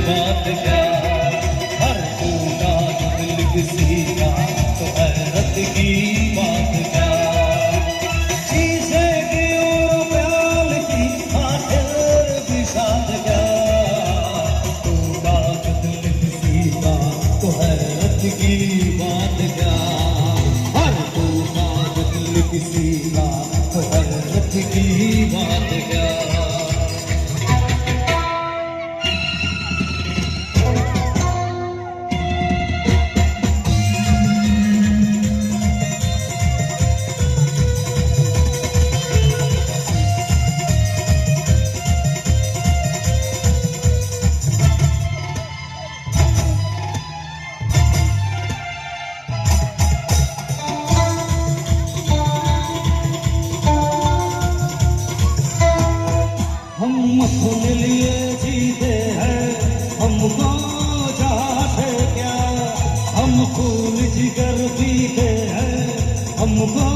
बात क्या, हर टूटा जो दिल किसी का तो हैरत की बात क्या। शीशे की और प्याल की आखिर भी साथ क्या, टूटा जो दिल किसी का तो हैरत की बात क्या। हर टूटा जो दिल किसी का तो हैरत की बात क्या। हम अपने लिए जीते हैं, हमको चाहते क्या, हम खून जिगर पीते हैं, हमको